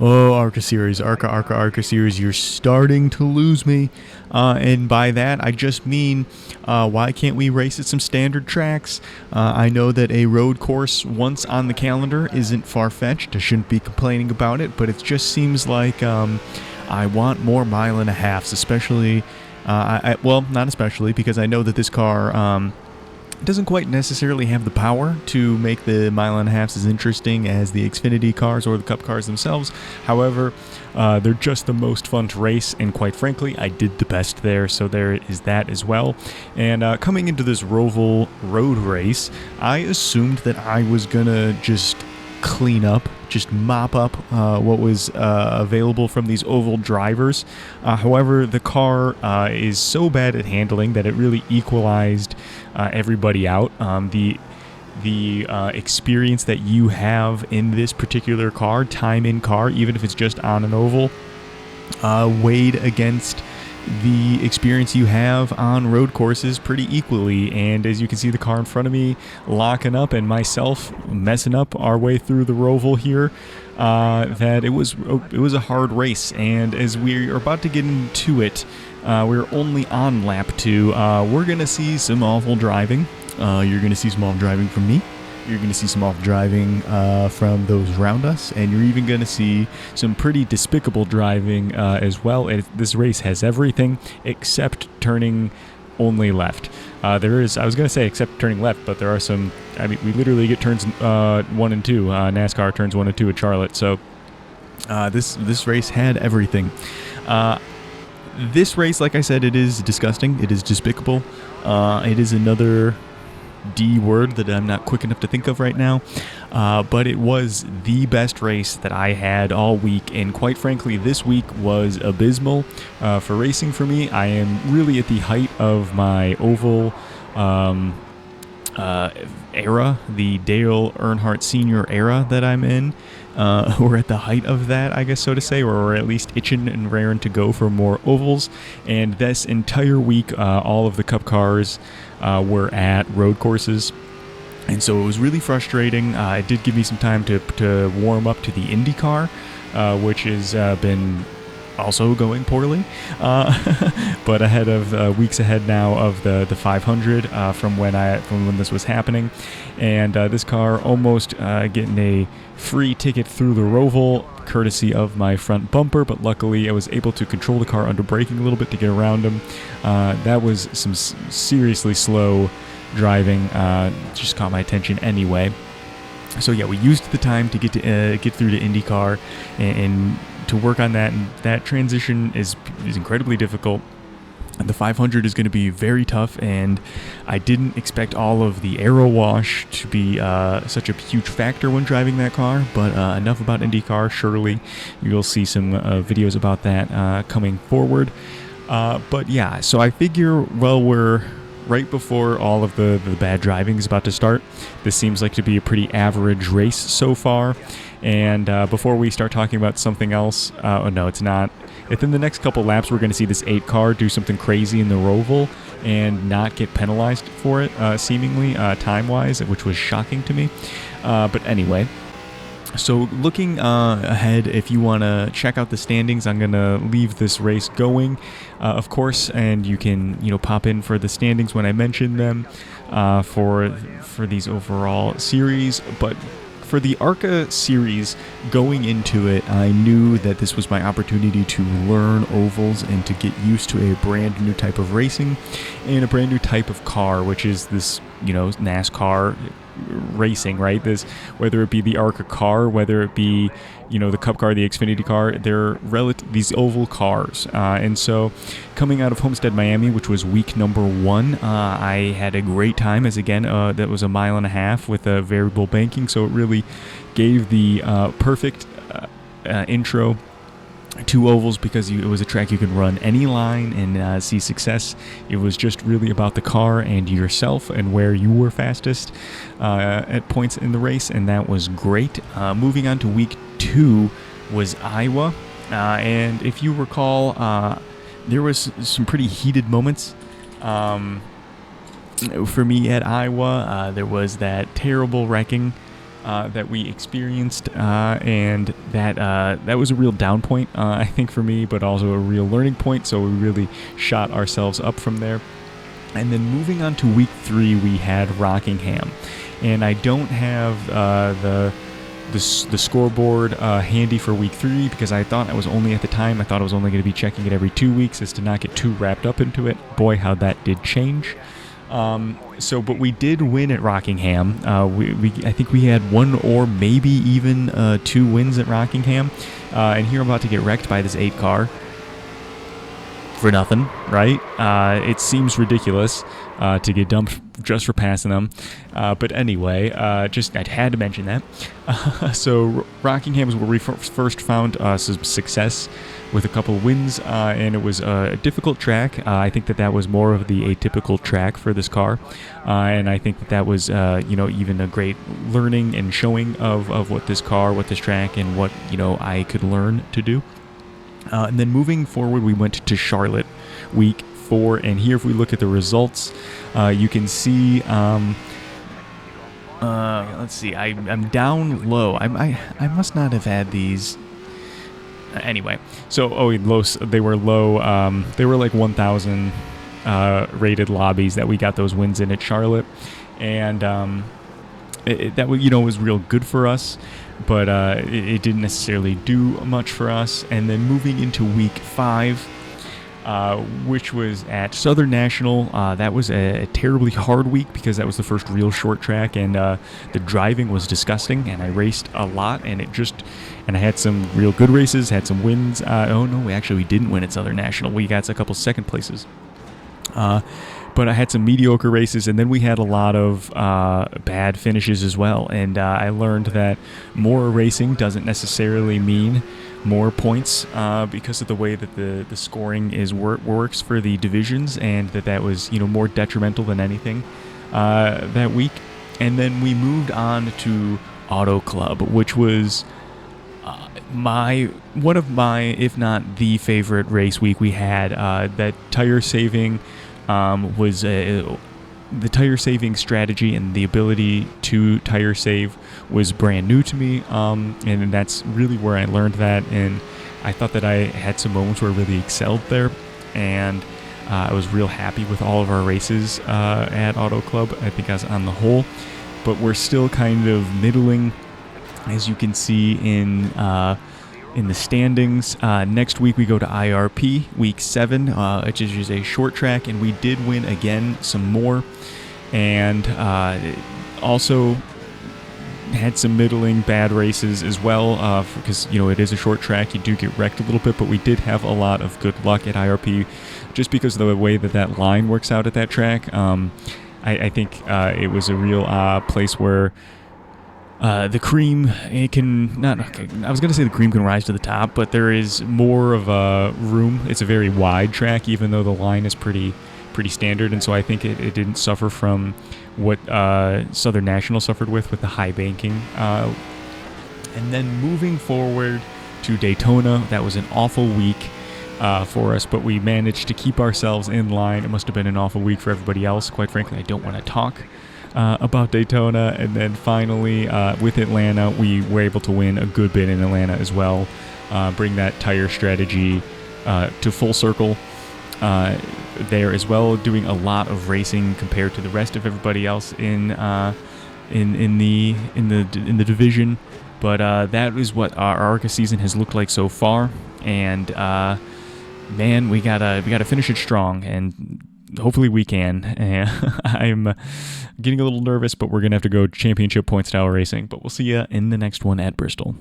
Oh, ARCA series, ARCA series, you're starting to lose me. And by that, I just mean, why can't we race at some standard tracks? I know that a road course once on the calendar isn't far-fetched. I shouldn't be complaining about it, but it just seems like I want more mile and a halves, especially, well, not especially, because I know that this car doesn't quite necessarily have the power to make the mile and a halves as interesting as the Xfinity cars or the Cup cars themselves. However, they're just the most fun to race, and quite frankly, I did the best there, so there is that as well. And coming into this Roval road race, I assumed that I was gonna just clean up, just mop up what was available from these oval drivers. However, the car is so bad at handling that it really equalized everybody out. The experience that you have in this particular car, time in car, even if it's just on an oval, weighed against the experience you have on road courses pretty equally. And as you can see, the car in front of me locking up and myself messing up our way through the Roval here, that it was a hard race. And as we are about to get into it, we're only on lap 2. We're gonna see some awful driving. You're gonna see some awful driving from me. You're going to see some off driving from those around us, and you're even going to see some pretty despicable driving as well. This race has everything except turning only left. There is, I was going to say except turning left, but there are some, I mean, we literally get turns 1 and 2. NASCAR turns 1 and 2 at Charlotte, so this race had everything. This race, like I said, it is disgusting. It is despicable. It is another D word that I'm not quick enough to think of right now, but it was the best race that I had all week, and quite frankly, this week was abysmal for racing for me. I am really at the height of my oval era, the Dale Earnhardt Sr. era that I'm in. We're at the height of that, I guess so to say, or we're at least itching and raring to go for more ovals. And this entire week, all of the Cup cars were at road courses, and so it was really frustrating. It did give me some time to warm up to the IndyCar, which has been also going poorly, but ahead of weeks ahead now of the 500 from when this was happening, and this car almost getting a free ticket through the Roval courtesy of my front bumper, but luckily I was able to control the car under braking a little bit to get around him. That was some seriously slow driving, just caught my attention anyway. So yeah, we used the time to get through to IndyCar and to work on that, and that transition is incredibly difficult. The 500 is going to be very tough, and I didn't expect all of the aero wash to be such a huge factor when driving that car, but enough about IndyCar. Surely you'll see some videos about that coming forward. But yeah, so I figure, well, we're right before all of the bad driving is about to start. This seems like to be a pretty average race so far. And before we start talking about something else, oh no, it's not. Within the next couple laps, we're going to see this 8 car do something crazy in the Roval and not get penalized for it, seemingly, time-wise, which was shocking to me. But anyway, so looking ahead, if you want to check out the standings, I'm going to leave this race going, of course, and you can, pop in for the standings when I mention them for these overall series. But for the ARCA series, going into it, I knew that this was my opportunity to learn ovals and to get used to a brand new type of racing and a brand new type of car, which is this, NASCAR racing, right? This, whether it be the ARCA car, whether it be, the Cup car, the Xfinity car, they're these oval cars. And so coming out of Homestead, Miami, which was week number 1, I had a great time, as again, that was a mile and a half with a variable banking. So it really gave the perfect intro to ovals, because it was a track you could run any line and see success. It was just really about the car and yourself and where you were fastest at points in the race, and that was great. Moving on to week 2 was Iowa, and if you recall, there was some pretty heated moments for me at Iowa. There was that terrible wrecking that we experienced, and that was a real down point, I think, for me, but also a real learning point. So we really shot ourselves up from there. And then moving on to week 3, we had Rockingham, and I don't have the scoreboard handy for week 3 because I thought I was only at the time I thought I was only going to be checking it every 2 weeks, as to not get too wrapped up into it. Boy, how that did change. But we did win at Rockingham. I think we had 1 or maybe even 2 wins at Rockingham. And here I'm about to get wrecked by this 8 car. For nothing, right? It seems ridiculous to get dumped just for passing them. But anyway, I had to mention that. So Rockingham is where we first found some success with a couple of wins, and it was a difficult track. I think that was more of the atypical track for this car, and I think that was even a great learning and showing of what this track, and what I could learn to do. And then moving forward, we went to Charlotte week 4, and here if we look at the results, you can see let's see, I'm down low. I must not have had these. Anyway, so they were low. They were like 1,000 rated lobbies that we got those wins in at Charlotte, and that was real good for us, but it didn't necessarily do much for us. And then moving into week 5, which was at Southern National, that was a terribly hard week because that was the first real short track, and the driving was disgusting, and I raced a lot, and I had some real good races, had some wins. We didn't win at Southern National. We got a couple second places. But I had some mediocre races, and then we had a lot of bad finishes as well. And I learned that more racing doesn't necessarily mean more points, because of the way that the scoring works for the divisions, and that was more detrimental than anything that week. And then we moved on to Auto Club, which was one of my, if not the favorite race week we had. That tire saving was the tire saving strategy, and the ability to tire save was brand new to me, and that's really where I learned that. And I thought that I had some moments where I really excelled there, and I was real happy with all of our races at Auto Club, I think, as on the whole. But we're still kind of middling, as you can see in the standings. Next week we go to IRP, week 7, which is just a short track, and we did win again some more, and also had some middling bad races as well, because it is a short track. You do get wrecked a little bit, but we did have a lot of good luck at IRP, just because of the way that line works out at that track. I think it was a real place where the cream, it can not. Okay, I was gonna say the cream can rise to the top, but there is more of a room. It's a very wide track, even though the line is pretty standard, and so I think it didn't suffer from what Southern National suffered with the high banking. And then moving forward to Daytona, that was an awful week for us, but we managed to keep ourselves in line. It must have been an awful week for everybody else. Quite frankly, I don't want to talk about Daytona. And then finally, with Atlanta, we were able to win a good bit in Atlanta as well, bring that tire strategy to full circle there as well, doing a lot of racing compared to the rest of everybody else in the division. But that is what our ARCA season has looked like so far, and man, we gotta finish it strong, and hopefully we can. I'm getting a little nervous, but we're gonna have to go championship point style racing. But we'll see you in the next one at Bristol.